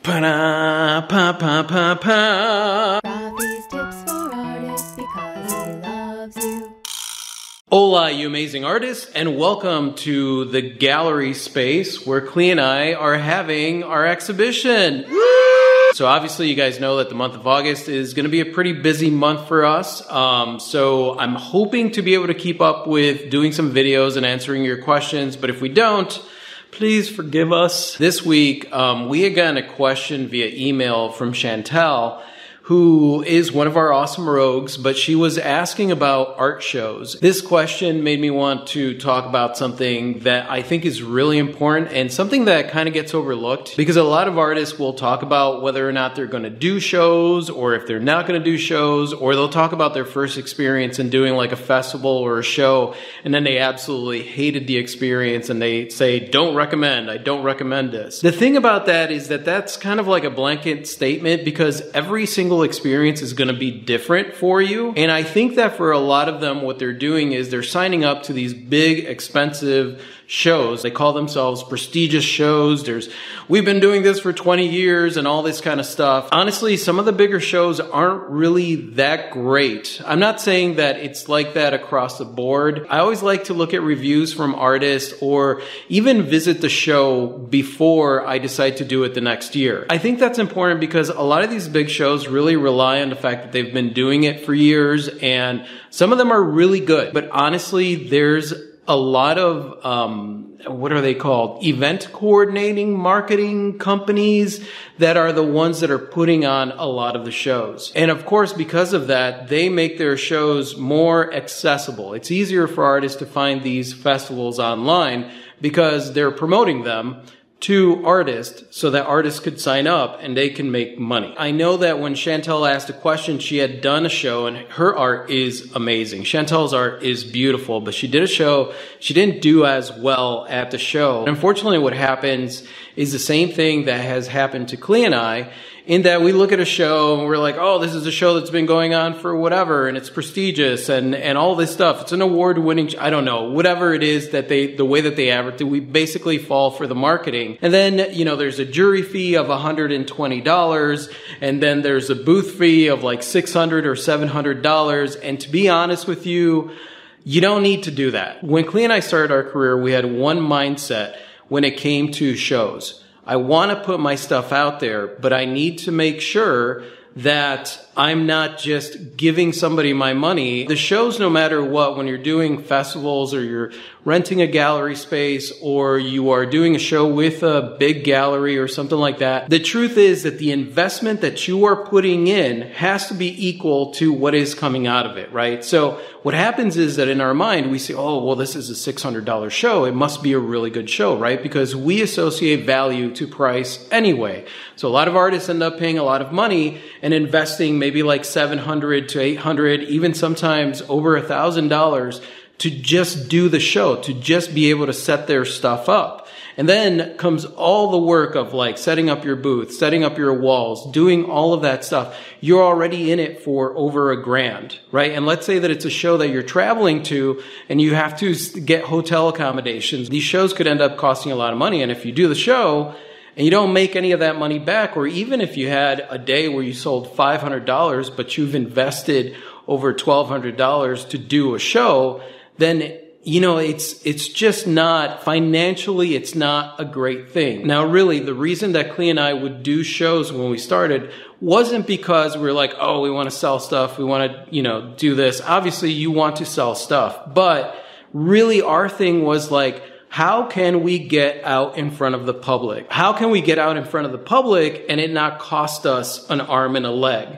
Pa pa pa pa pa. Rafi's tips for artists because he loves you. Hola, you amazing artists, and welcome to the gallery space where Clea and I are having our exhibition. Woo! So obviously you guys know that the month of August is going to be a pretty busy month for us. So I'm hoping to be able to keep up with doing some videos and answering your questions, but if we don't, please forgive us. This week, we had gotten a question via email from Chantel, who is one of our awesome rogues, but she was asking about art shows. This question made me want to talk about something that I think is really important and something that kind of gets overlooked, because a lot of artists will talk about whether or not they're going to do shows, or if they're not going to do shows, or they'll talk about their first experience in doing like a festival or a show, and then they absolutely hated the experience and they say, I don't recommend this. The thing about that is that that's kind of like a blanket statement, because every single experience is going to be different for you. And I think that for a lot of them, what they're doing is they're signing up to these big, expensive shows. They call themselves prestigious shows. We've been doing this for 20 years and all this kind of stuff. Honestly, some of the bigger shows aren't really that great. I'm not saying that it's like that across the board. I always like to look at reviews from artists or even visit the show before I decide to do it the next year. I think that's important because a lot of these big shows really rely on the fact that they've been doing it for years, and some of them are really good. But honestly, there's a lot of, what are they called? Event coordinating marketing companies that are the ones that are putting on a lot of the shows. And of course, because of that, they make their shows more accessible. It's easier for artists to find these festivals online because they're promoting them to artists so that artists could sign up and they can make money. I know that when Chantel asked a question, she had done a show and her art is amazing. Chantel's art is beautiful, but she did a show. She didn't do as well at the show. And unfortunately, what happens is the same thing that has happened to Clea and I, in that we look at a show and we're like, oh, this is a show that's been going on for whatever, and it's prestigious and all this stuff. It's an award-winning, I don't know, whatever it is that the way that they advertise, we basically fall for the marketing. And then, there's a jury fee of $120, and then there's a booth fee of like $600 or $700. And to be honest with you, you don't need to do that. When Clea and I started our career, we had one mindset when it came to shows. I want to put my stuff out there, but I need to make sure that I'm not just giving somebody my money. The shows, no matter what, when you're doing festivals or you're renting a gallery space or you are doing a show with a big gallery or something like that, the truth is that the investment that you are putting in has to be equal to what is coming out of it, right? So what happens is that in our mind, we say, oh, well, this is a $600 show. It must be a really good show, right? Because we associate value to price anyway. So a lot of artists end up paying a lot of money and investing maybe like $700 to $800, even sometimes over $1,000 to just do the show, to just be able to set their stuff up. And then comes all the work of like setting up your booth, setting up your walls, doing all of that stuff. You're already in it for over $1,000, right? And let's say that it's a show that you're traveling to and you have to get hotel accommodations. These shows could end up costing a lot of money. And if you do the show and you don't make any of that money back, or even if you had a day where you sold $500, but you've invested over $1,200 to do a show, then it's just not, financially, it's not a great thing. Now, really, the reason that Clea and I would do shows when we started wasn't because we were like, oh, we want to sell stuff. We want to, do this. Obviously, you want to sell stuff. But really, our thing was like, how can we get out in front of the public? How can we get out in front of the public and it not cost us an arm and a leg?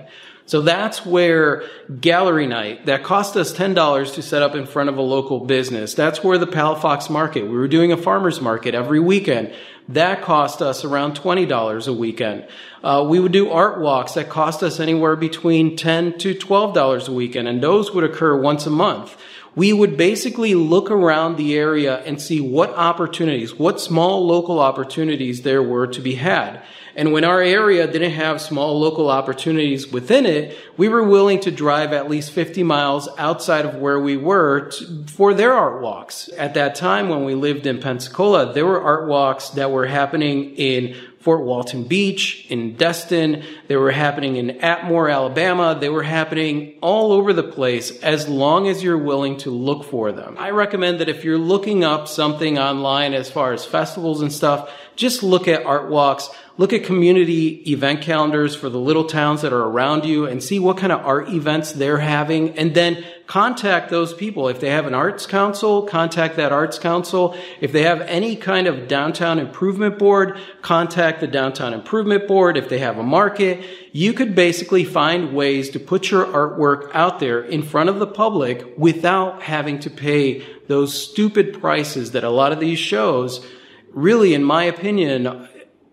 So that's where gallery night, that cost us $10 to set up in front of a local business. That's where the Palafox market, we were doing a farmer's market every weekend. That cost us around $20 a weekend. We would do art walks that cost us anywhere between $10 to $12 a weekend, and those would occur once a month. We would basically look around the area and see what opportunities, what small local opportunities there were to be had. And when our area didn't have small local opportunities within it, we were willing to drive at least 50 miles outside of where we were for their art walks. At that time, when we lived in Pensacola, there were art walks that were happening in Fort Walton Beach, in Destin. They were happening in Atmore, Alabama. They were happening all over the place as long as you're willing to look for them. I recommend that if you're looking up something online as far as festivals and stuff, just look at art walks, look at community event calendars for the little towns that are around you and see what kind of art events they're having, and then contact those people. If they have an arts council, contact that arts council. If they have any kind of downtown improvement board, contact the downtown improvement board. If they have a market, you could basically find ways to put your artwork out there in front of the public without having to pay those stupid prices that a lot of these shows, really, in my opinion,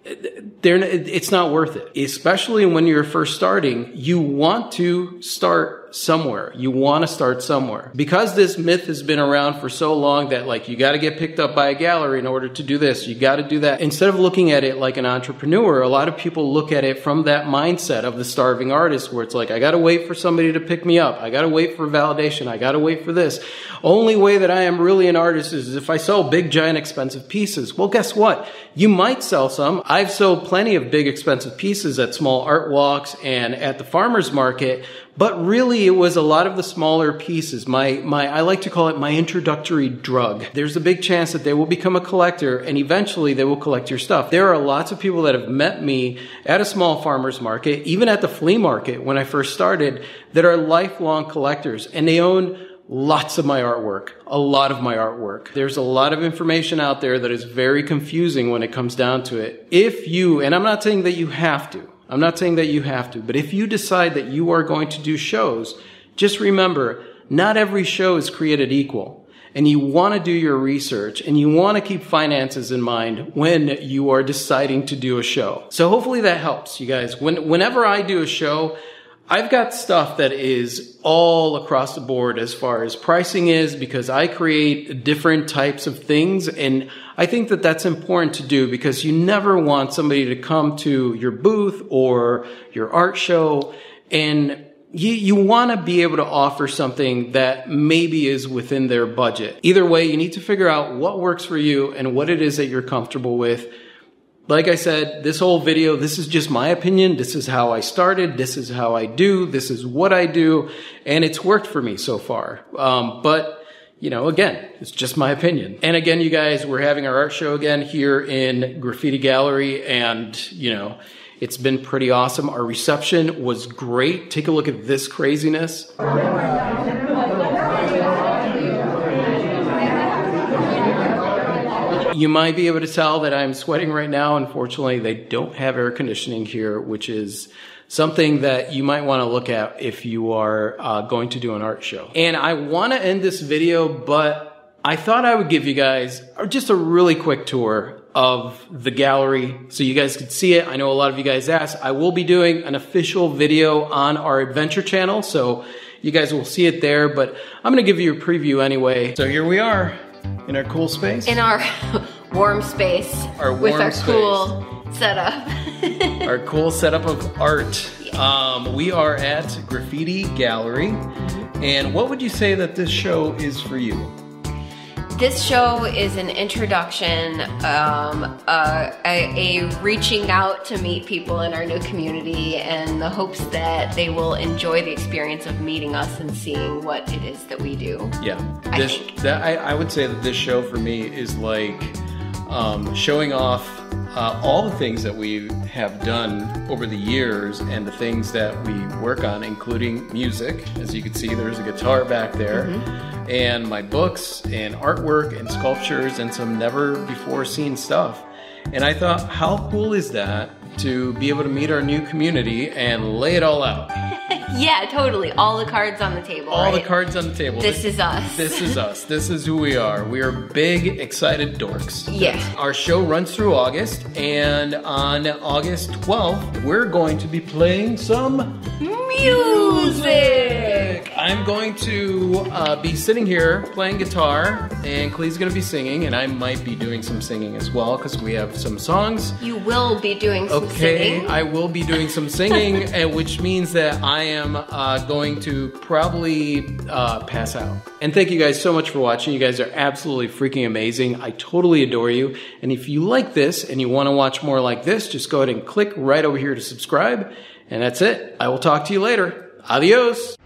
it's not worth it. Especially when you're first starting, you want to start somewhere. You want to start somewhere. Because this myth has been around for so long that like you got to get picked up by a gallery in order to do this, you got to do that. Instead of looking at it like an entrepreneur, a lot of people look at it from that mindset of the starving artist where it's like, I got to wait for somebody to pick me up. I got to wait for validation. I got to wait for this. Only way that I am really an artist is if I sell big, giant, expensive pieces. Well, guess what? You might sell some. I've sold plenty of big, expensive pieces at small art walks and at the farmer's market, but really it was a lot of the smaller pieces. I like to call it my introductory drug. There's a big chance that they will become a collector and eventually they will collect your stuff. There are lots of people that have met me at a small farmer's market, even at the flea market when I first started, that are lifelong collectors and they own lots of my artwork, a lot of my artwork. There's a lot of information out there that is very confusing when it comes down to it. If you, and I'm not saying that you have to, but if you decide that you are going to do shows, just remember, not every show is created equal. And you want to do your research and you want to keep finances in mind when you are deciding to do a show. So hopefully that helps, you guys. Whenever I do a show, I've got stuff that is all across the board as far as pricing is because I create different types of things, and I think that that's important to do because you never want somebody to come to your booth or your art show and you want to be able to offer something that maybe is within their budget. Either way, you need to figure out what works for you and what it is that you're comfortable with. Like I said, this whole video, this is just my opinion. This is how I started. This is how I do. This is what I do. And it's worked for me so far. But, you know, again, it's just my opinion. And again, you guys, we're having our art show again here in Graffiti Gallery. And, you know, it's been pretty awesome. Our reception was great. Take a look at this craziness. You might be able to tell that I'm sweating right now. Unfortunately, they don't have air conditioning here, which is something that you might want to look at if you are going to do an art show. And I want to end this video, but I thought I would give you guys just a really quick tour of the gallery so you guys could see it. I know a lot of you guys asked. I will be doing an official video on our adventure channel, so you guys will see it there, but I'm going to give you a preview anyway. So here we are. In our cool space? In our warm space. With our cool setup. Our cool setup of art. Yeah. We are at Graffiti Gallery. And what would you say that this show is for you? This show is an introduction, a reaching out to meet people in our new community and the hopes that they will enjoy the experience of meeting us and seeing what it is that we do. Yeah, I would say that this show for me is like showing off all the things that we have done over the years and the things that we work on, including music. As you can see, there's a guitar back there. Mm-hmm. And my books and artwork and sculptures and some never before seen stuff. And I thought, how cool is that to be able to meet our new community and lay it all out? Yeah, totally. All the cards on the table. All the cards on the table. This is us. This is us. This is who we are. We are big, excited dorks. Yeah. Our show runs through August, and on August 12th, we're going to be playing some music. I'm going to be sitting here playing guitar, and Clee's going to be singing, and I might be doing some singing as well because we have some songs. You will be doing some singing. I will be doing some singing, and which means that I am going to probably pass out. And thank you guys so much for watching. You guys are absolutely freaking amazing. I totally adore you. And if you like this and you want to watch more like this, just go ahead and click right over here to subscribe. And that's it. I will talk to you later. Adios.